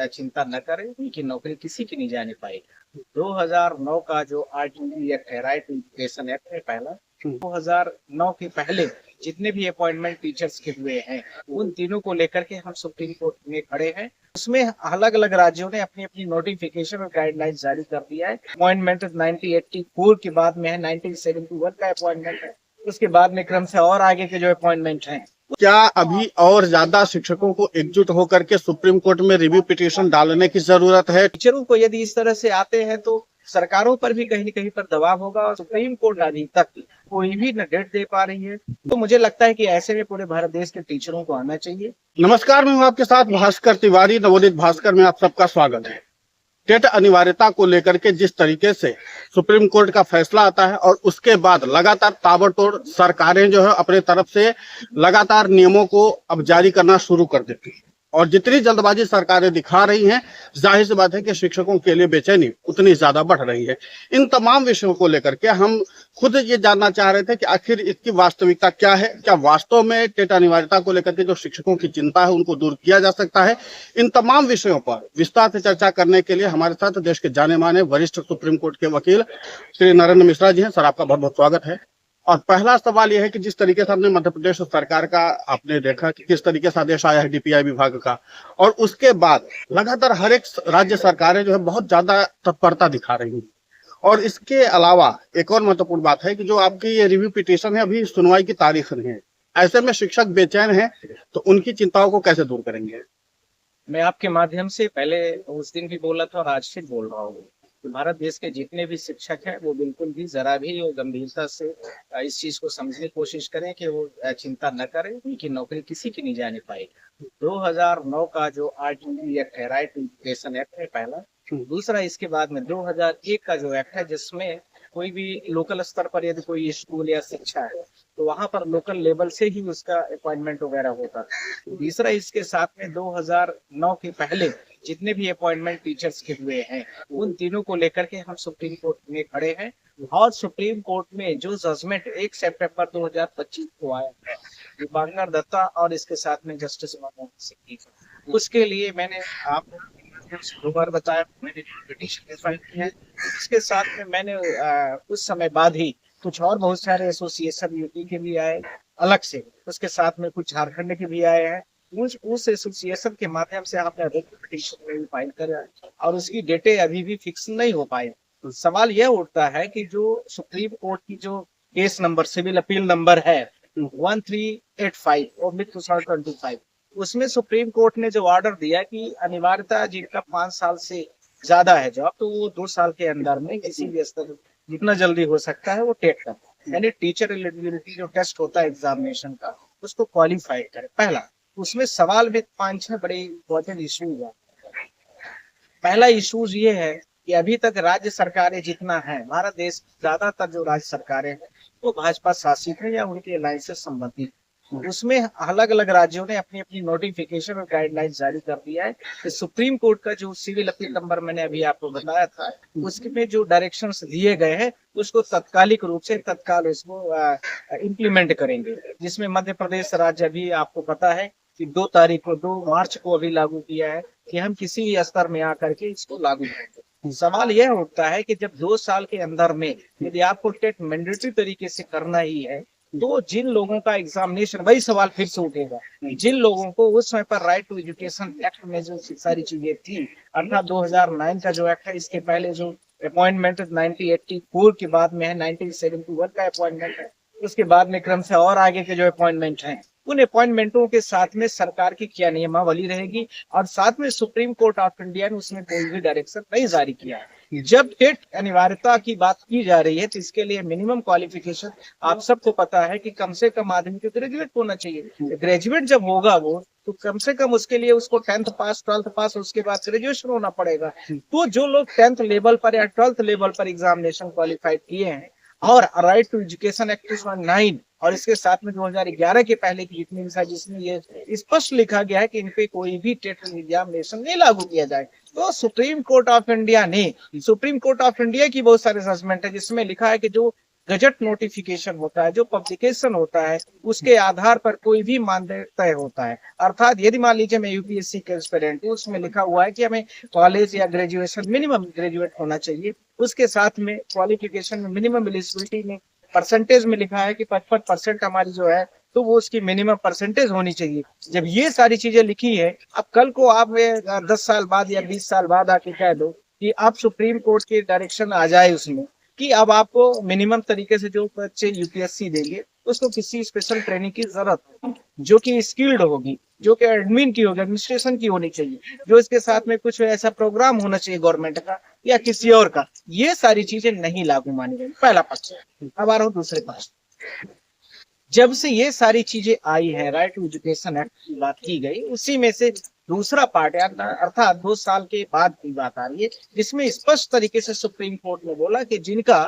चिंता न करें, उनकी नौकरी किसी की नहीं जाने पाएगी। 2009 का जो आरटीई एक्ट है, राइट टू एजुकेशन एक्ट है पहला, 2009 के पहले जितने भी अपॉइंटमेंट टीचर्स के हुए हैं, उन तीनों को लेकर के हम सुप्रीम कोर्ट में खड़े हैं। उसमें अलग अलग राज्यों ने अपनी अपनी नोटिफिकेशन और गाइडलाइंस जारी कर दिया है। अपॉइंटमेंट 1984 के बाद में है, 1971 का अपॉइंटमेंट है, उसके बाद में क्रम से और आगे के जो अपॉइंटमेंट हैं। क्या अभी और ज्यादा शिक्षकों को एकजुट होकर के सुप्रीम कोर्ट में रिव्यू पिटीशन डालने की जरूरत है? टीचरों को यदि इस तरह से आते हैं तो सरकारों पर भी कहीं न कहीं पर दबाव होगा, और सुप्रीम कोर्ट अभी तक कोई भी न डेट दे पा रही है। तो मुझे लगता है कि ऐसे में पूरे भारत देश के टीचरों को आना चाहिए। नमस्कार, मैं हूं आपके साथ भास्कर तिवारी। नवोदित भास्कर में आप सबका स्वागत है। टेट अनिवार्यता को लेकर के जिस तरीके से सुप्रीम कोर्ट का फैसला आता है और उसके बाद लगातार ताबड़तोड़ सरकारें जो है अपने तरफ से लगातार नियमों को अब जारी करना शुरू कर देती है, और जितनी जल्दबाजी सरकारें दिखा रही हैं, जाहिर सी बात है कि शिक्षकों के लिए बेचैनी उतनी ज्यादा बढ़ रही है। इन तमाम विषयों को लेकर के हम खुद ये जानना चाह रहे थे कि आखिर इसकी वास्तविकता क्या है। क्या वास्तव में टेट अनिवार्यता को लेकर के जो शिक्षकों की चिंता है उनको दूर किया जा सकता है? इन तमाम विषयों पर विस्तार से चर्चा करने के लिए हमारे साथ देश के जाने माने वरिष्ठ सुप्रीम कोर्ट के वकील श्री नरेंद्र मिश्रा जी हैं। सर, आपका बहुत बहुत स्वागत है। और पहला सवाल यह है कि जिस तरीके से हमने मध्य प्रदेश सरकार का आपने देखा कि किस तरीके से आदेश आया है डीपीआई विभाग का, और उसके बाद लगातार हर एक राज्य सरकारें जो है बहुत ज्यादा तत्परता दिखा रही हैं। और इसके अलावा एक और महत्वपूर्ण बात है कि जो आपकी ये रिव्यू पिटीशन है, अभी सुनवाई की तारीख नहीं है। ऐसे में शिक्षक बेचैन हैं, तो उनकी चिंताओं को कैसे दूर करेंगे? मैं आपके माध्यम से पहले उस दिन भी बोला था और आज फिर बोल रहा हूँ कि भारत देश के जितने भी शिक्षक हैं वो बिल्कुल भी जरा भी वो गंभीरता से इस चीज को समझने की कोशिश करें कि वो चिंता न करें, उनकी नौकरी किसी की नहीं जाने पाएगी। 2009 का जो आरटीई एक्ट है, राइट टू एजुकेशन एक्ट है पहला। दूसरा, इसके बाद में 2001 का जो एक्ट है, जिसमें कोई भी लोकल स्तर पर यदि कोई स्कूल या शिक्षा है तो वहां पर लोकल लेवल से ही उसका अपॉइंटमेंट वगैरह होता था। तीसरा, इसके साथ में 2009 के पहले जितने भी अपॉइंटमेंट टीचर्स के हुए हैं, उन तीनों को लेकर के हम सुप्रीम कोर्ट में खड़े हैं। और सुप्रीम कोर्ट में जो जजमेंट 1 सितंबर 2025 को आया है, दीपांकर दत्ता और इसके साथ में जस्टिस मनमोहन सिंह की, उसके लिए मैंने आपको दो बार बताया, मैंने पिटीशन फाइल की है। इसके साथ में मैंने कुछ समय बाद ही कुछ और बहुत सारे एसोसिएशन यूपी के भी आए अलग से, उसके साथ में कुछ झारखंड के भी आए हैं। उस एसोसिएशन के माध्यम से आपने पिटीशन में फाइल करा, और उसकी डेटें अभी भी फिक्स नहीं हो पाई। तो सवाल यह उठता है कि जो सुप्रीम कोर्ट की जो case number, civil appeal number है 1385/2025, उसमें सुप्रीम कोर्ट ने जो ऑर्डर दिया कि अनिवार्यता जिनका 5 साल से ज्यादा है जॉब, तो वो 2 साल के अंदर में किसी भी स्तर जितना जल्दी हो सकता है वो टेट कर, यानी टीचर एलिजिबिलिटी जो टेस्ट होता है एग्जामिनेशन का, उसको क्वालिफाई करे। पहला, उसमें सवाल में 5-6 बड़े इंपॉर्टेंट इश्यूज है। पहला इश्यूज ये है कि अभी तक राज्य सरकारें जितना है, भारत देश ज्यादातर जो राज्य सरकारें हैं वो भाजपा शासित है या उनके अलायंस से संबंधित। उसमें अलग अलग राज्यों ने अपनी अपनी नोटिफिकेशन और गाइडलाइंस जारी कर दिया है कि सुप्रीम कोर्ट का जो सिविल अपील नंबर मैंने अभी आपको बताया था, उसमें जो डायरेक्शंस दिए गए हैं उसको तत्कालिक रूप से तत्काल उसको इम्प्लीमेंट करेंगे। जिसमें मध्य प्रदेश राज्य अभी आपको पता है कि 2 मार्च को अभी लागू किया है कि हम किसी भी स्तर में आकर के इसको लागू करेंगे। सवाल यह उठता है कि जब 2 साल के अंदर में यदि आपको टेट मैंडेटरी तरीके से करना ही है, तो जिन लोगों का एग्जामिनेशन, वही सवाल फिर से उठेगा, जिन लोगों को उस समय पर राइट टू एजुकेशन एक्ट में जो सारी चीजें थी, अर्थात 2009 का जो एक्ट है, इसके पहले जो अपॉइंटमेंट 1984 के बाद में है, 1971 का अपॉइंटमेंट है, उसके बाद में क्रम से और आगे के जो अपॉइंटमेंट हैं, उन अपॉइंटमेंटों के साथ में सरकार की क्या नियमावली रहेगी, और साथ में सुप्रीम कोर्ट ऑफ इंडिया ने उसमें कोई भी डायरेक्शन नहीं जारी किया है। जब टेट अनिवार्यता की बात की जा रही है तो इसके लिए मिनिमम क्वालिफिकेशन आप सबको पता है कि कम से कम आदमी को ग्रेजुएट होना चाहिए। ग्रेजुएट जब होगा वो, तो कम से कम उसके लिए उसको 10th पास, 12th पास, उसके बाद ग्रेजुएशन होना पड़ेगा। तो जो लोग 10th लेवल पर या 12th लेवल पर एग्जामिनेशन क्वालिफाइड किए हैं, और राइट टू एजुकेशन एक्ट 2009 और इसके साथ में 2011 के पहले की जितनी भी, जिसमें ये स्पष्ट लिखा गया है कि इन पे कोई भी टेट एग्जामिनेशन नहीं लागू किया जाए। तो सुप्रीम कोर्ट ऑफ इंडिया की बहुत सारे जजमेंट है जिसमें लिखा है कि जो गजट नोटिफिकेशन होता है, जो पब्लिकेशन होता है, उसके आधार पर कोई भी मानदंड तय होता है। अर्थात यदि मान लीजिए मैं यूपीएससी के एस्पिरेंट हूँ, उसमें लिखा हुआ है कि हमें कॉलेज या ग्रेजुएशन मिनिमम ग्रेजुएट होना चाहिए, उसके साथ में क्वालिफिकेशन में मिनिमम एलिजिबिलिटी में परसेंटेज में लिखा है कि 55% हमारी जो है, तो वो उसकी मिनिमम परसेंटेज होनी चाहिए। जब ये सारी चीजें लिखी है, अब कल को आप 10 साल बाद या 20 साल बाद आके कह दो कि अब सुप्रीम कोर्ट के डायरेक्शन आ जाए उसमें कि अब आपको मिनिमम तरीके से जो बच्चे यूपीएससी देंगे उसको किसी स्पेशल ट्रेनिंग की जरूरत है, जो कि स्किल्ड होगी, जो कि एडमिन की होगी, एडमिनिस्ट्रेशन की होनी चाहिए, जो इसके साथ में कुछ ऐसा प्रोग्राम होना चाहिए गवर्नमेंट का या किसी और का। ये सारी चीजें नहीं लागू मानी गई, पहला पक्ष। अब आ रहा हूँ दूसरे पक्ष। जब से ये सारी चीजें आई है, राइट टू एजुकेशन एक्ट की बात की गई, उसी में से दूसरा पार्ट है, अर्थात 2 साल के बाद की बात आ रही है, जिसमें स्पष्ट तरीके से सुप्रीम कोर्ट ने बोला कि जिनका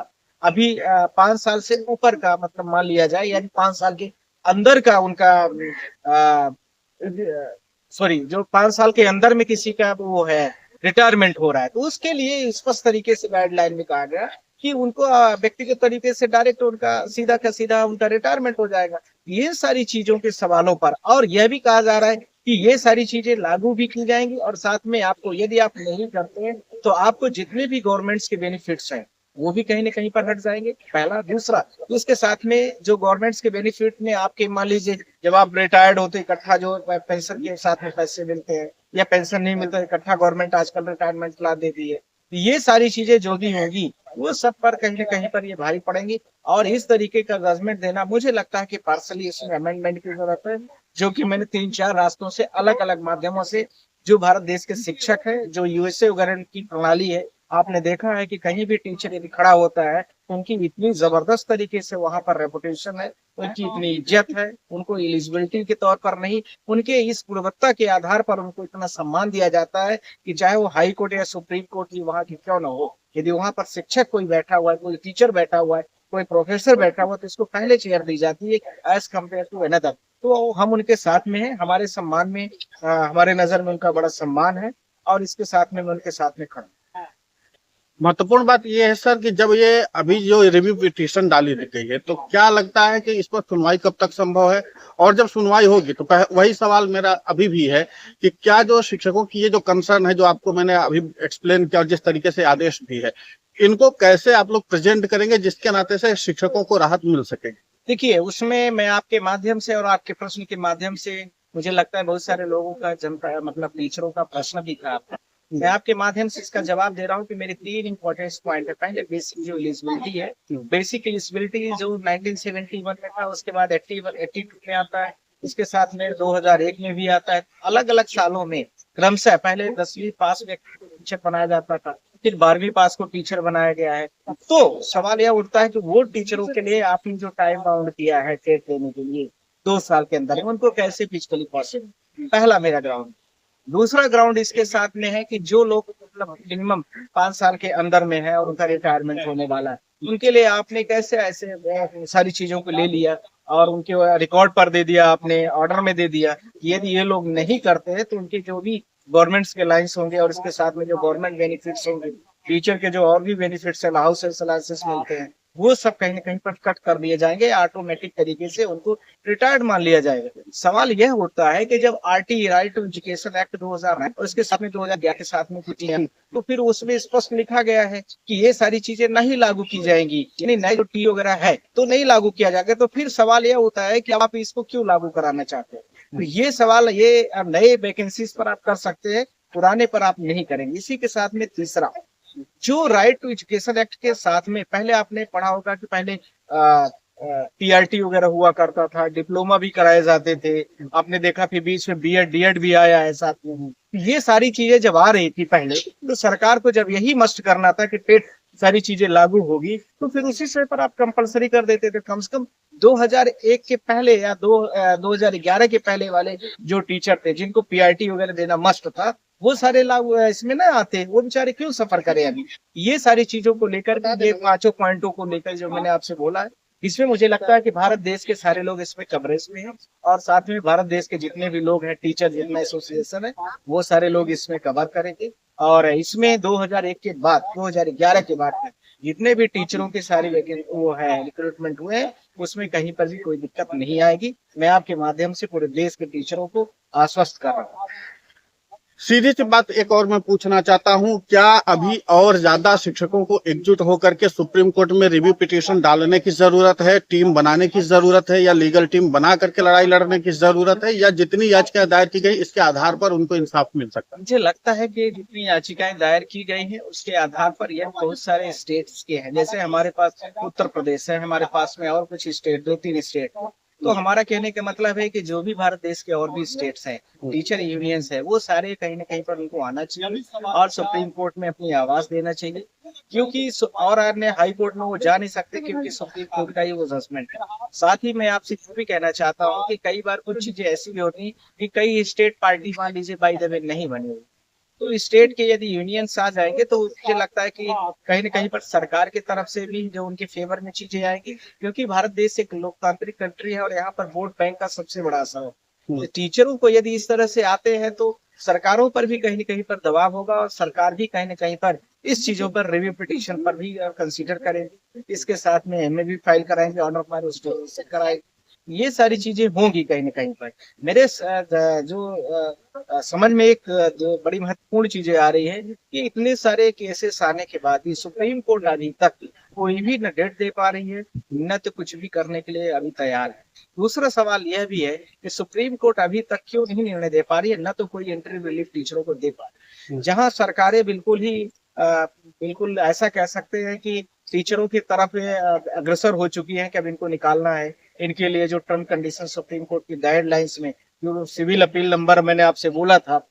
अभी 5 साल से ऊपर का, मतलब मान लिया जाए यानी 5 साल के अंदर का उनका सॉरी, जो 5 साल के अंदर में किसी का वो है रिटायरमेंट हो रहा है, तो उसके लिए स्पष्ट तरीके से गाइडलाइन में कहा गया कि उनको व्यक्तिगत तरीके से डायरेक्ट उनका सीधा का सीधा उनका रिटायरमेंट हो जाएगा। ये सारी चीजों के सवालों पर, और यह भी कहा जा रहा है कि ये सारी चीजें लागू भी की जाएंगी, और साथ में आपको यदि आप नहीं करते हैं तो आपको जितने भी गवर्नमेंट्स के बेनिफिट्स हैं वो भी कहीं ना कहीं पर हट जाएंगे, पहला। दूसरा, उसके साथ में जो गवर्नमेंट्स के बेनिफिट में आपके, मान लीजिए जब आप रिटायर्ड होते इकट्ठा जो पेंशन के साथ में पैसे मिलते हैं, या पेंशन नहीं मिलता इकट्ठा गवर्नमेंट आजकल रिटायरमेंट प्लान देती है, तो ये सारी चीजें जो भी होगी वो सब पर कहीं ना कहीं पर ये भारी पड़ेंगी। और इस तरीके का जजमेंट देना, मुझे लगता है कि पार्सली इसमें अमेंडमेंट की जरूरत है, जो कि मैंने 3-4 रास्तों से, अलग अलग माध्यमों से, जो भारत देश के शिक्षक है, जो यूएसए वगैरह की प्रणाली है, आपने देखा है कि कहीं भी टीचर यदि खड़ा होता है तो उनकी इतनी जबरदस्त तरीके से वहां पर रेपुटेशन है, उनकी इतनी इज्जत है, उनको एलिजिबिलिटी के तौर पर नहीं, उनके इस गुणवत्ता के आधार पर उनको इतना सम्मान दिया जाता है कि चाहे वो हाई कोर्ट या सुप्रीम कोर्ट की वहां की क्यों ना हो, यदि वहां पर शिक्षक कोई बैठा हुआ है, कोई टीचर बैठा हुआ है, कोई प्रोफेसर बैठा हुआ है, तो इसको पहले चेयर दी जाती है एज कम्पेयर टू अनदर। तो हम उनके साथ में हैं, हमारे सम्मान में, हमारे नजर में उनका बड़ा सम्मान है, और इसके साथ में मैं उनके साथ में खड़ा हूं। महत्वपूर्ण बात यह है सर कि जब ये अभी जो रिव्यू पिटीशन डाली गई है, तो क्या लगता है कि इस पर सुनवाई कब तक संभव है, और जब सुनवाई होगी तो वही सवाल मेरा अभी भी है कि क्या जो शिक्षकों की ये जो कंसर्न है, जो आपको मैंने अभी एक्सप्लेन किया और जिस तरीके से आदेश भी है, इनको कैसे आप लोग प्रेजेंट करेंगे जिसके नाते से शिक्षकों को राहत मिल सके? देखिए, उसमें मैं आपके माध्यम से और आपके प्रश्न के माध्यम से, मुझे लगता है बहुत सारे लोगों का, जनता मतलब टीचरों का प्रश्न भी था, मैं आपके माध्यम से इसका जवाब दे रहा हूँ कि मेरे 3 इंपॉर्टेंट पॉइंट है। पहले बेसिक जो एलिजिबिलिटी है, बेसिक एलिजिबिलिटी जो 1971 में था, उसके बाद 82 में आता है, इसके साथ में 2001 में भी आता है। अलग अलग सालों में क्रमशः पहले 10वीं पास व्यक्ति को टीचर बनाया जाता था, फिर 12वीं पास को टीचर बनाया गया है। तो सवाल यह उठता है कि वो टीचरों के लिए आपने जो टाइम बाउंड किया है टेट देने के लिए 2 साल के अंदर, उनको कैसे फिजिकली पॉसिबल, पहला मेरा ग्राउंड। दूसरा ग्राउंड इसके साथ में है कि जो लोग मतलब मिनिमम 5 साल के अंदर में है और उनका रिटायरमेंट होने वाला है, उनके लिए आपने कैसे ऐसे सारी चीजों को ले लिया और उनके रिकॉर्ड पर दे दिया, आपने ऑर्डर में दे दिया कि यदि ये लोग नहीं करते हैं तो उनके जो भी गवर्नमेंट्स के लाइन्स होंगे और इसके साथ में जो गवर्नमेंट बेनिफिट्स होंगे, टीचर के जो और भी बेनिफिट्स है, हाउस अलाउंसेस मिलते हैं, वो सब कहीं ना कहीं पर कट कर दिए जाएंगे, ऑटोमेटिक तरीके से उनको रिटायर्ड मान लिया जाएगा। सवाल यह होता है कि जब RT, right to education act 2009 और इसके साथ में 2011 के साथ में कुछ है, तो फिर उसमें स्पष्ट लिखा गया है कि ये सारी चीजें नहीं लागू की जाएंगी, यानी नई जो टी वगैरह है तो नहीं लागू किया जाएगा। तो फिर सवाल यह होता है कि आप इसको क्यों लागू कराना चाहते हैं? तो ये सवाल, ये नए वैकेंसीज पर आप कर सकते हैं, पुराने पर आप नहीं करेंगे। इसी के साथ में तीसरा, जो राइट टू एजुकेशन एक्ट के साथ में पहले आपने पढ़ा होगा कि पहले टीआरटी वगैरह हुआ करता था, डिप्लोमा भी कराए जाते थे, आपने देखा फिर बीच में बीएड डीएड भी आया है साथ में। ये सारी चीजें जब आ रही थी पहले, तो सरकार को जब यही मस्ट करना था कि टेट सारी चीजें लागू होगी, तो फिर उसी से पर आप कंपलसरी कर देते थे। कम से कम 2001 के पहले या 2011 के पहले वाले जो टीचर थे, जिनको पीआरटी वगैरह देना मस्ट था, वो सारे लागू इसमें ना आते, वो बेचारे क्यों सफर करें अभी? ये सारी चीजों को लेकर, ये 5 पॉइंटों को लेकर जो मैंने आपसे बोला है, इसमें मुझे लगता है कि भारत देश के सारे लोग इसमें कवरेज में हैं, और साथ में भारत देश के जितने भी लोग हैं, टीचर जितना एसोसिएशन है, वो सारे लोग इसमें कवर करेंगे। और इसमें 2001 के बाद, 2011 के बाद जितने भी टीचरों के सारे वो है रिक्रूटमेंट हुए हैं, उसमें कहीं पर भी कोई दिक्कत नहीं आएगी। मैं आपके माध्यम से पूरे देश के टीचरों को आश्वस्त कर रहा हूँ। सीधी सी बात एक और मैं पूछना चाहता हूं, क्या अभी और ज्यादा शिक्षकों को एकजुट होकर के सुप्रीम कोर्ट में रिव्यू पिटीशन डालने की जरूरत है, टीम बनाने की जरूरत है, या लीगल टीम बना करके लड़ाई लड़ने की जरूरत है, या जितनी याचिकाएं दायर की गई इसके आधार पर उनको इंसाफ मिल सकता है? मुझे लगता है कि जितनी याचिकाएं दायर की गई हैं उसके आधार पर यह बहुत सारे स्टेट्स के हैं। जैसे हमारे पास उत्तर प्रदेश है, हमारे पास में और कुछ स्टेट, 2-3 स्टेट। तो हमारा कहने का मतलब है कि जो भी भारत देश के और भी स्टेट्स हैं, टीचर यूनियंस है, वो सारे कहीं ना कहीं पर उनको आना चाहिए और सुप्रीम कोर्ट में अपनी आवाज देना चाहिए। क्योंकि और अन्य हाई कोर्ट में वो जा नहीं सकते, क्योंकि सुप्रीम कोर्ट का ही वो जजमेंट है। साथ ही मैं आपसे ये भी कहना चाहता हूँ कि कई बार कुछ चीजें ऐसी भी होती हैं कि कई स्टेट पार्टी मान लीजिए बाय द वे नहीं बनी हुई, तो स्टेट के यदि यूनियंस आ जाएंगे तो मुझे लगता है कि कहीं न कहीं पर सरकार की तरफ से भी जो उनके फेवर में चीजें आएंगी। क्योंकि भारत देश एक लोकतांत्रिक कंट्री है और यहाँ पर वोट बैंक का सबसे बड़ा असर है। तो टीचरों को यदि इस तरह से आते हैं तो सरकारों पर भी कहीं न कहीं पर दबाव होगा और सरकार भी कहीं न कहीं पर इस चीजों पर रिव्यू पिटीशन पर भी कंसीडर करेंगे। इसके साथ में एमए भी फाइल कराएंगे, ऑर्डर ऑफ मैरिज कराएंगे। ये सारी चीजें होंगी कहीं न कहीं पर। मेरे समझ में एक जो बड़ी महत्वपूर्ण चीजें आ रही है कि इतने सारे केसेस आने के बाद भी सुप्रीम कोर्ट अभी तक कोई भी न डेट दे पा रही है, न तो कुछ भी करने के लिए अभी तैयार है। दूसरा सवाल यह भी है कि सुप्रीम कोर्ट अभी तक क्यों नहीं निर्णय दे पा रही है, न तो कोई इंटरिम रिलीफ टीचरों को दे पा रही है। जहां सरकारें बिल्कुल ही बिल्कुल ऐसा कह सकते हैं कि टीचरों की तरफ अग्रसर हो चुकी है कि अब इनको निकालना है। इनके लिए जो टर्म कंडीशन सुप्रीम कोर्ट की गाइडलाइंस में जो सिविल अपील नंबर मैंने आपसे बोला था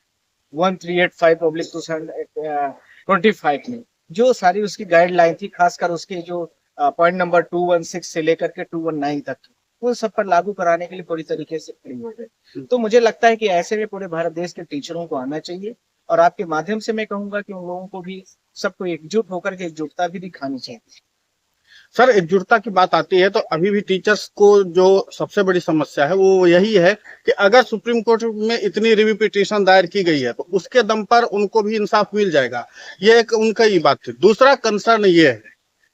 1385/2025 में जो सारी उसकी गाइडलाइन थी, खासकर उसके जो पॉइंट नंबर 216 से लेकर के 219 तक, वो सब पर लागू कराने के लिए पूरी तरीके से खड़ी हो गए। तो मुझे लगता है कि ऐसे में पूरे भारत देश के टीचरों को आना चाहिए और आपके माध्यम से मैं कहूंगा कि उन लोगों को भी सबको एकजुट होकर के एकजुटता भी दिखानी चाहिए। सर, एकजुटता की बात आती है तो अभी भी टीचर्स को जो सबसे बड़ी समस्या है वो यही है कि अगर सुप्रीम कोर्ट में इतनी रिव्यू पिटीशन दायर की गई है तो उसके दम पर उनको भी इंसाफ मिल जाएगा, ये एक उनका ही बात थी। दूसरा कंसर्न ये है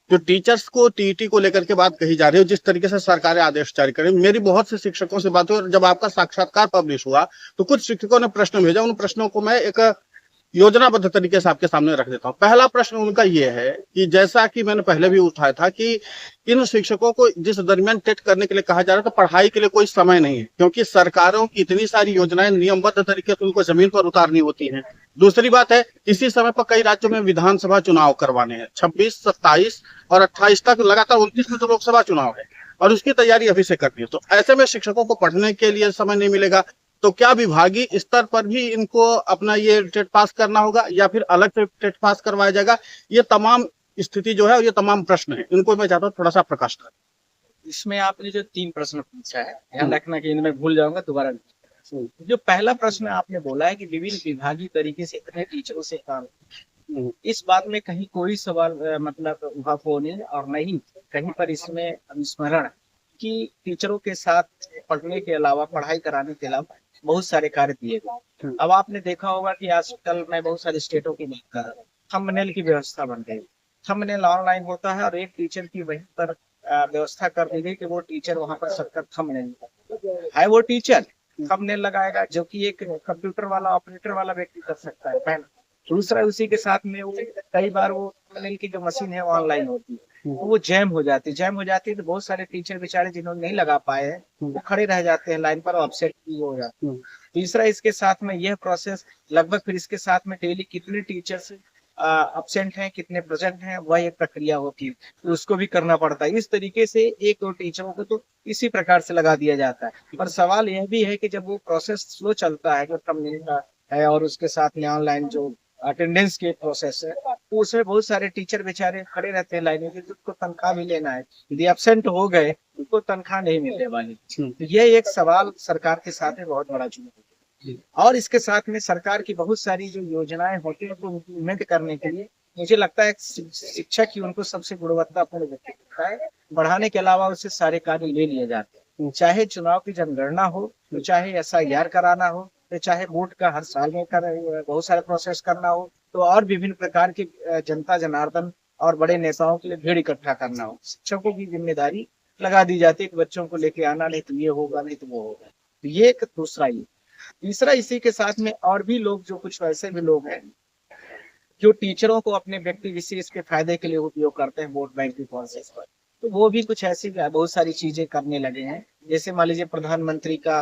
जो टीचर्स को टीईटी को लेकर के बात कही जा रही है, जिस तरीके से सरकारें आदेश जारी करें, मेरी बहुत से शिक्षकों से बात हुई और जब आपका साक्षात्कार पब्लिश हुआ तो कुछ शिक्षकों ने प्रश्न भेजा। उन प्रश्नों को मैं एक योजनाबद्ध तरीके से आपके सामने रख देता हूँ। पहला प्रश्न उनका ये है कि जैसा कि मैंने पहले भी उठाया था कि इन शिक्षकों को जिस दरमियान टेट करने के लिए कहा जा रहा था, पढ़ाई के लिए कोई समय नहीं है, क्योंकि सरकारों की इतनी सारी योजनाएं नियमबद्ध तरीके से उनको जमीन पर उतारनी होती हैं। दूसरी बात है, इसी समय पर कई राज्यों में विधानसभा चुनाव करवाने हैं, 26, 27 और 28 तक, लगातार 29 में तो लोकसभा चुनाव है और उसकी तैयारी अभी से करनी है। तो ऐसे में शिक्षकों को पढ़ने के लिए समय नहीं मिलेगा। तो क्या विभागीय स्तर पर भी इनको अपना ये टेट पास करना होगा या फिर अलग से टेट पास करवाया जाएगा? ये तमाम स्थिति जो है, ये तमाम प्रश्न है, इनको मैं चाहता हूँ थोड़ा सा प्रकाश करें। इसमें आपने जो 3 प्रश्न पूछा है, ध्यान रखना कि इनमें भूल जाऊंगा दोबारा। जो पहला प्रश्न आपने बोला है कि विभिन्न विभागीय तरीके से इतने टीचरों से काम, इस बात में कहीं कोई सवाल मतलब उहापोह नहीं और नहीं कहीं पर इसमें अनुस्मरण कि टीचरों के साथ पढ़ने के अलावा, पढ़ाई कराने के अलावा बहुत सारे कार्य दिए गए। अब आपने देखा होगा कि आजकल मैं बहुत सारे स्टेटों की बात कर रहा हूँ, थंबनेल की व्यवस्था बन गई। थंबनेल ऑनलाइन होता है और एक टीचर की वहीं पर व्यवस्था कर दी गई कि वो टीचर वहां पर सबका थंबनेल है, वो टीचर थंबनेल लगाएगा, जो कि एक कंप्यूटर वाला ऑपरेटर वाला व्यक्ति कर सकता है, पहला। दूसरा, उसी के साथ में वो कई बार वो थंबनेल की जो मशीन है वो ऑनलाइन होती है, तो वो जैम हो जाती है तो बहुत सारे टीचर बेचारे जिन्होंने नहीं लगा पाए हैं वो खड़े रह जाते हैं लाइन पर, अपसेट भी हो जाते हैं। तीसरा, इसके साथ में यह प्रोसेस लगभग फिर इसके साथ में डेली कितने टीचर्स अपसेंट हैं, कितने प्रेजेंट हैं, वह एक प्रक्रिया होती है, तो उसको भी करना पड़ता है। इस तरीके से एक दो टीचरों को तो इसी प्रकार से लगा दिया जाता है। पर सवाल यह भी है कि जब वो प्रोसेस स्लो चलता है, जो थंबनेल का है और उसके साथ में ऑनलाइन जो अटेंडेंस के प्रोसेस है, तो उसमें बहुत सारे टीचर बेचारे खड़े रहते हैं लाइन में, जिनको तनख्वाह भी लेना है, यदि एब्सेंट हो गए उनको तनख्वाह नहीं मिलने वाली। तो यह एक सवाल सरकार के साथ में बहुत बड़ा चुनौती है। और इसके साथ में सरकार की बहुत सारी जो योजनाएं होती है उनको इम्प्लीमेंट करने के लिए मुझे लगता है शिक्षक ही उनको सबसे गुणवत्तापूर्ण व्यक्ति है, बढ़ाने के अलावा उससे सारे कार्य ले लिए जाते हैं। चाहे चुनाव की जनगणना हो, तो चाहे SIR कराना हो, तो चाहे वोट का हर साल में बहुत सारे प्रोसेस करना हो, तो और विभिन्न प्रकार के जनता जनार्दन और बड़े नेताओं के लिए भीड़ इकट्ठा करना हो। शिक्षकों की जिम्मेदारी लगा दी जाती है कि बच्चों को लेके आना, नहीं तो ये होगा, नहीं तो वो होगा। तो ये एक दूसरा ही। तीसरा, इसी के साथ में और भी लोग, जो कुछ वैसे भी लोग हैं जो टीचरों को अपने व्यक्ति विशेष के फायदे के लिए उपयोग करते हैं वोट बैंक की प्रोसेस पर, तो वो भी कुछ ऐसी बहुत सारी चीजें करने लगे हैं। जैसे मान लीजिए प्रधानमंत्री का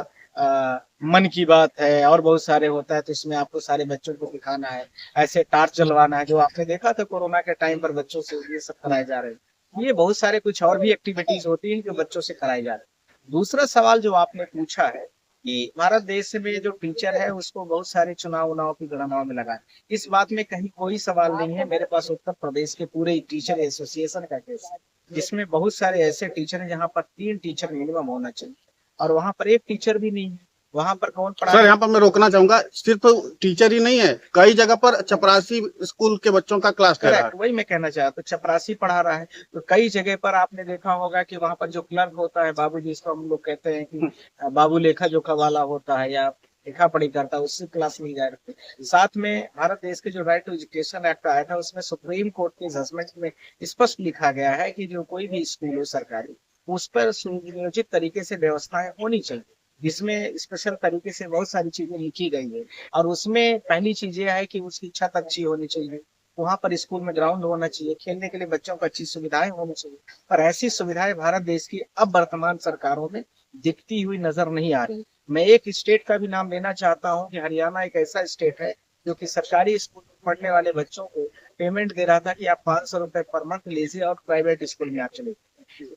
मन की बात है और बहुत सारे होता है, तो इसमें आपको सारे बच्चों को दिखाना है, ऐसे टार्च जलवाना है, जो आपने देखा था कोरोना के टाइम पर बच्चों से ये सब कराए जा रहे हैं। ये बहुत सारे कुछ और भी एक्टिविटीज होती हैं जो बच्चों से कराई जा रही है। दूसरा सवाल जो आपने पूछा है कि भारत देश में जो टीचर है उसको बहुत सारे चुनाव उनाव की गणनाओं में लगा है, इस बात में कहीं कोई सवाल नहीं है। मेरे पास उत्तर प्रदेश के पूरे टीचर एसोसिएशन का केस है, जिसमें बहुत सारे ऐसे टीचर हैं जहाँ पर 3 टीचर मिनिमम होना चाहिए, और वहाँ पर 1 टीचर भी नहीं है। वहाँ पर कौन पढ़ा? सर, यहाँ पर मैं रोकना चाहूंगा, सिर्फ टीचर ही नहीं है, कई जगह पर चपरासी स्कूल के बच्चों का क्लास ले रहा है। वही मैं कहना चाहता हूँ, चपरासी पढ़ा रहा है। तो कई जगह पर आपने देखा होगा कि वहाँ पर जो क्लर्क होता है, बाबू जिसको हम लोग कहते हैं कि बाबू लेखा जोखा वाला होता है या लिखा पढ़ी करता है, उससे क्लास मिल जाए। साथ में भारत देश के जो राइट टू एजुकेशन एक्ट आया था, उसमें सुप्रीम कोर्ट के जजमेंट में स्पष्ट लिखा गया है कि जो कोई भी स्कूल हो सरकारी, उस पर सुनियोजित तरीके से व्यवस्थाएं होनी चाहिए, जिसमें स्पेशल तरीके से बहुत सारी चीजें लिखी गई है। और उसमें पहली चीज ये है कि उसकी छत अच्छी होनी चाहिए, वहां पर स्कूल में ग्राउंड होना चाहिए, खेलने के लिए बच्चों को अच्छी सुविधाएं होनी चाहिए। पर ऐसी सुविधाएं भारत देश की अब वर्तमान सरकारों में दिखती हुई नजर नहीं आ रही। मैं एक स्टेट का भी नाम लेना चाहता हूँ कि हरियाणा एक ऐसा स्टेट है जो कि सरकारी स्कूल में पढ़ने वाले बच्चों को पेमेंट दे रहा था कि आप 500 रुपए पर मंथ लीजिए और प्राइवेट स्कूल में आप चले।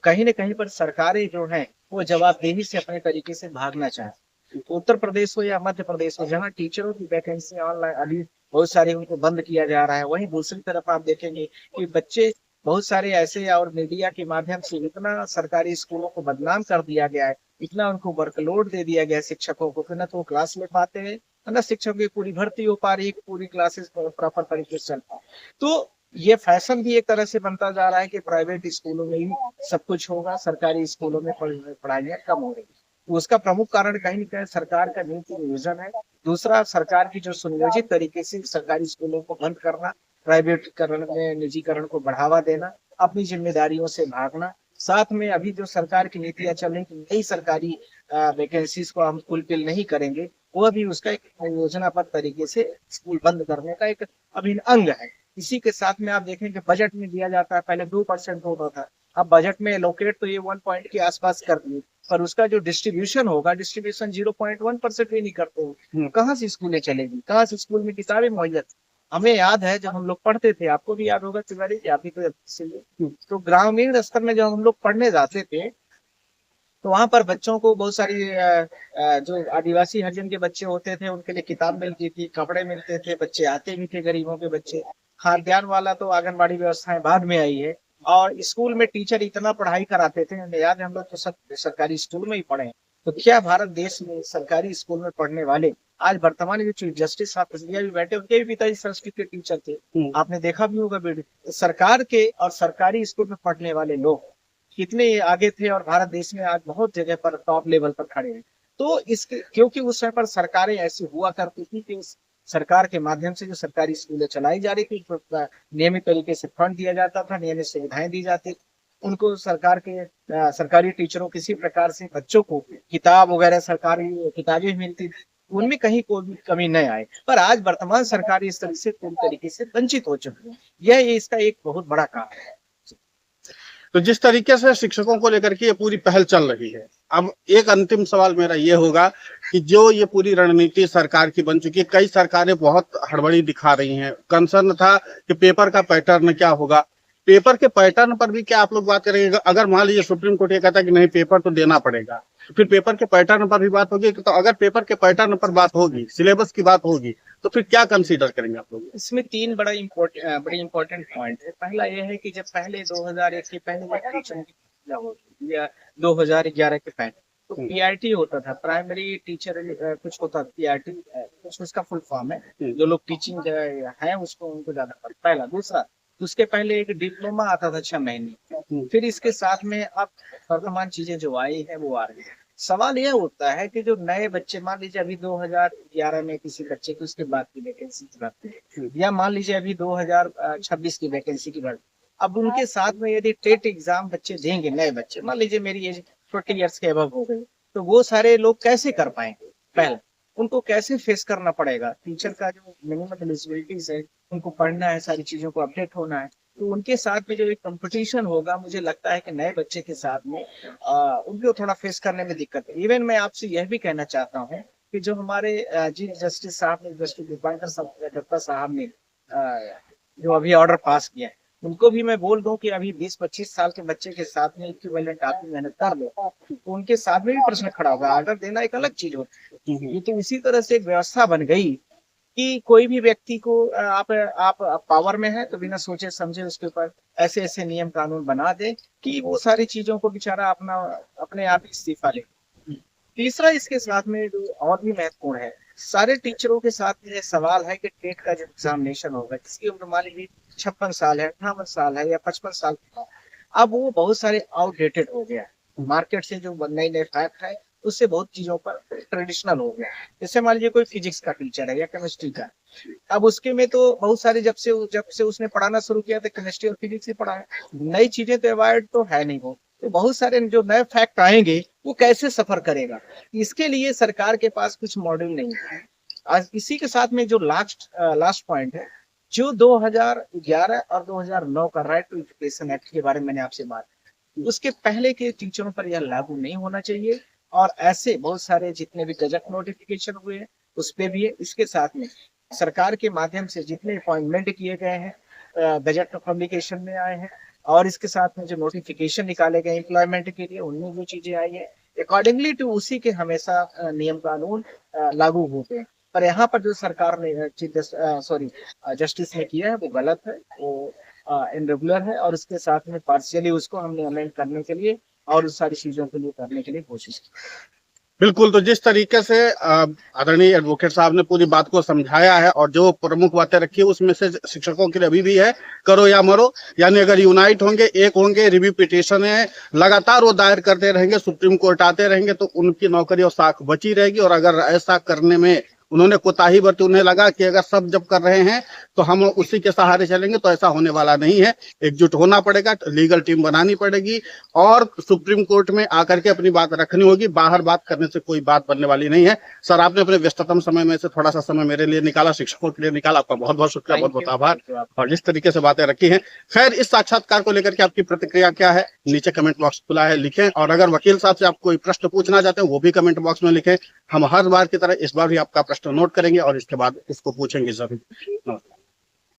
कहीं न कहीं पर सरकारें जो हैं वो जवाबदेही से अपने तरीके से भागना चाहती हैं। उत्तर प्रदेश हो या मध्य प्रदेश हो, जहाँ टीचरों की वैकेंसी ऑनलाइन अभी बहुत सारी उनको बंद किया जा रहा है, वहीं दूसरी तरफ आप देखेंगे कि बच्चे बहुत सारे ऐसे, और मीडिया के माध्यम से इतना सरकारी स्कूलों को बदनाम कर दिया गया है, इतना उनको वर्कलोड दे दिया गया है शिक्षकों को, कि न तो वो क्लास ले पाते हैं, न शिक्षकों की पूरी भर्ती हो पा रही है, पूरी क्लासेस प्रॉपर तरीके से चल पाए। तो ये फैशन भी एक तरह से बनता जा रहा है कि प्राइवेट स्कूलों में ही सब कुछ होगा, सरकारी स्कूलों में पढ़ाइयाँ कम हो रही है। तो उसका प्रमुख कारण कहीं न कहीं सरकार का नीति नियोजन है। दूसरा, सरकार की जो सुनियोजित तरीके से सरकारी स्कूलों को बंद करना, प्राइवेटीकरण में निजीकरण को बढ़ावा देना, अपनी जिम्मेदारियों से भागना। साथ में अभी जो सरकार की नीतियां चल रही कि नई सरकारी वैकेंसीज को हम फुलफिल नहीं करेंगे, वह भी उसका एक योजनाबद्ध तरीके से स्कूल बंद करने का एक अभिन्न अंग है। इसी के साथ में आप देखें कि बजट में दिया जाता है, पहले 2% होता था, अब बजट में एलोकेट तो ये 1 पॉइंट के आसपास कर दिए, पर उसका जो डिस्ट्रीब्यूशन होगा, डिस्ट्रीब्यूशन 0.1% भी नहीं करते हो। कहाँ से स्कूलें चलेगी, कहाँ से स्कूल में किताबें मुहैया? हमें याद है जब हम लोग पढ़ते थे, आपको भी याद होगा तिवारी जी, आप भी तो ग्रामीण स्तर में जब हम लोग पढ़ने जाते थे, तो वहां पर बच्चों को बहुत सारी जो आदिवासी हरिजन के बच्चे होते थे उनके लिए किताब मिलती थी, कपड़े मिलते थे, बच्चे आते भी थे गरीबों के बच्चे। खाद्यान्न वाला तो आंगनबाड़ी व्यवस्थाएं बाद में आई है। और स्कूल में टीचर इतना पढ़ाई कराते थे, हमें याद है, हम लोग तो सब सरकारी स्कूल में ही पढ़े हैं। तो क्या भारत देश में सरकारी स्कूल में पढ़ने वाले आज वर्तमान जो चीफ जस्टिस साहब सिंधिया भी बैठे, उनके भी पिताजी संस्कृत के टीचर थे, आपने देखा भी होगा वीडियो। तो सरकार के और सरकारी स्कूल में पढ़ने वाले लोग कितने आगे थे, और भारत देश में आज बहुत जगह पर टॉप लेवल पर खड़े हैं। तो इसके, क्योंकि उस समय पर सरकारें ऐसी हुआ करती थी कि उस सरकार के माध्यम से जो सरकारी स्कूलें चलाई जा रही थी, नियमित तरीके से फंड दिया जाता था, नियमित सुविधाएं दी जाती, उनको सरकार के सरकारी टीचरों किसी प्रकार से बच्चों को किताब वगैरह सरकारी किताबें मिलती थी, उनमें कहीं कोई भी कमी न आए। पर आज वर्तमान सरकार इस तरह से पूरी तरीके से वंचित हो चुकी है। यह इसका एक बहुत बड़ा कारण है। तो जिस तरीके से शिक्षकों को लेकर के ये पूरी पहल चल रही है, अब एक अंतिम सवाल मेरा ये होगा कि जो ये पूरी रणनीति सरकार की बन चुकी है, कई सरकारें बहुत हड़बड़ी दिखा रही हैं। कंसर्न था कि पेपर का पैटर्न क्या होगा, पेपर के पैटर्न पर भी क्या आप लोग बात करेंगे? अगर मान लीजिए सुप्रीम कोर्ट ये कहता है कि नहीं, पेपर तो देना पड़ेगा, फिर पेपर के पैटर्न पर भी बात होगी। तो अगर पेपर के पैटर्न पर बात होगी, सिलेबस की बात होगी, तो फिर क्या कंसीडर करेंगे आप लोग? इसमें 3 बड़े इम्पोर्टेंट पॉइंट है। पहला यह है कि जब पहले 2001 के पहले या 2011 के पहले तो पीआरटी होता था, प्राइमरी टीचर कुछ होता था, पीआरटी कुछ उसका फुल फॉर्म है, जो लोग टीचिंग है उसको उनको ज्यादा पहला। दूसरा, उसके पहले एक डिप्लोमा आता था 6 महीने। फिर इसके साथ में अब वर्तमान चीजें जो आई है वो आ रही है। सवाल यह होता है कि जो नए बच्चे, मान लीजिए अभी 2011 में किसी बच्चे की उसके बाद की वैकेंसी की बात, या मान लीजिए अभी 2026 की वैकेंसी की बात, अब उनके साथ में यदि टेट एग्जाम बच्चे देंगे, नए बच्चे, मान लीजिए मेरी एज 20 ईयर्स के अबव हो गई, तो वो सारे लोग कैसे कर पाएंगे? पहले उनको कैसे फेस करना पड़ेगा? टीचर का जो मिनिमम एलिजिबिलिटीज है, उनको पढ़ना है, सारी चीजों को अपडेट होना है, तो उनके साथ में जो एक कंपटीशन होगा, मुझे लगता है कि नए बच्चे के साथ में उनको थोड़ा फेस करने में दिक्कत है। इवन मैं आपसे यह भी कहना चाहता हूँ कि जो हमारे चीफ जस्टिस साहब ने, जस्टिस दीपांकर दत्ता साहब ने जो अभी ऑर्डर पास किया है, उनको भी मैं बोल दूं कि अभी 20-25 साल के बच्चे के साथ में इक्विवेलेंट आप मेहनत कर लो, तो उनके साथ में भी प्रश्न खड़ा होगा। ऑर्डर देना एक अलग चीज होती है। ये तो इसी तरह से एक व्यवस्था बन गई कि कोई भी व्यक्ति को आप पावर में है तो बिना सोचे समझे उसके ऊपर ऐसे ऐसे नियम कानून बना दे कि वो सारी चीजों को बेचारा अपने आप ही इस्तीफा ले। तीसरा इसके साथ में जो और भी महत्वपूर्ण है, सारे टीचरों के साथ में ये सवाल है कि टेट का जो एग्जामिनेशन होगा, जिसकी उम्र मान लीजिए 56 साल है, 58 साल है या 55 साल, अब वो बहुत सारे आउटडेटेड हो गया है। मार्केट से जो नए नए फैक्ट है उससे बहुत चीजों पर ट्रेडिशनल हो गया। जैसे मान लीजिए कोई फिजिक्स का टीचर है या केमिस्ट्री का, अब उसके में तो बहुत सारे जब से उसने पढ़ाना शुरू किया तो केमिस्ट्री और फिजिक्स ही पढ़ा है, नई चीजें तो अवॉइड तो है नहीं। वो तो बहुत सारे जो नए फैक्ट आएंगे वो कैसे सफर करेगा, इसके लिए सरकार के पास कुछ मॉडल नहीं है। आज इसी के साथ में जो लास्ट पॉइंट है, जो 2011 और 2009 का राइट टू एजुकेशन एक्ट के बारे में मैंने आपसे बात की, उसके पहले के टीचरों पर यह लागू नहीं होना चाहिए। और ऐसे बहुत सारे जितने भी गजट नोटिफिकेशन हुए हैं उस पे भी है। इसके साथ में सरकार के माध्यम से जितने अपॉइंटमेंट किए गए हैं गजट पब्लिकेशन में आए हैं, और इसके साथ में जो नोटिफिकेशन निकाले गए एम्प्लॉयमेंट के लिए, उनमें जो चीजें आई है अकॉर्डिंगली टू उसी के हमेशा नियम कानून लागू होते हैं। पर यहाँ पर जो सरकार ने जस्टिस ने किया है वो गलत है, वो इनरेगुलर है, और उसके साथ में पार्शियली उसको हमने अमेंड करने के लिए और उस सारी चीजों के लिए करने के लिए कोशिश की। बिल्कुल, तो जिस तरीके से आदरणीय एडवोकेट साहब ने पूरी बात को समझाया है और जो प्रमुख बातें रखी है उसमें से शिक्षकों के लिए अभी भी है करो या मरो, यानी अगर यूनाइट होंगे, एक होंगे, रिव्यू पिटीशन है लगातार वो दायर करते रहेंगे, सुप्रीम कोर्ट आते रहेंगे, तो उनकी नौकरी और साख बची रहेगी। और अगर ऐसा करने में उन्होंने कोताही बरती, उन्हें लगा कि अगर सब जब कर रहे हैं तो हम उसी के सहारे चलेंगे, तो ऐसा होने वाला नहीं है। एकजुट होना पड़ेगा, लीगल टीम बनानी पड़ेगी और सुप्रीम कोर्ट में आकर के अपनी बात रखनी होगी। बाहर बात करने से कोई बात बनने वाली नहीं है। सर, आपने अपने व्यस्ततम समय में से थोड़ा सा समय मेरे लिए निकाला, शिक्षकों के लिए निकाला, आपका बहुत बहुत शुक्रिया, बहुत बहुत आभार। और जिस तरीके से बातें रखी हैं, खैर इस साक्षात्कार को लेकर के आपकी प्रतिक्रिया क्या है, नीचे कमेंट बॉक्स खुला है, लिखें। और अगर वकील साहब से आप कोई प्रश्न पूछना चाहते हैं वो भी कमेंट बॉक्स में लिखें। हम हर बार की तरह इस बार भी आपका प्रश्न नोट करेंगे और इसके बाद इसको पूछेंगे जरूर।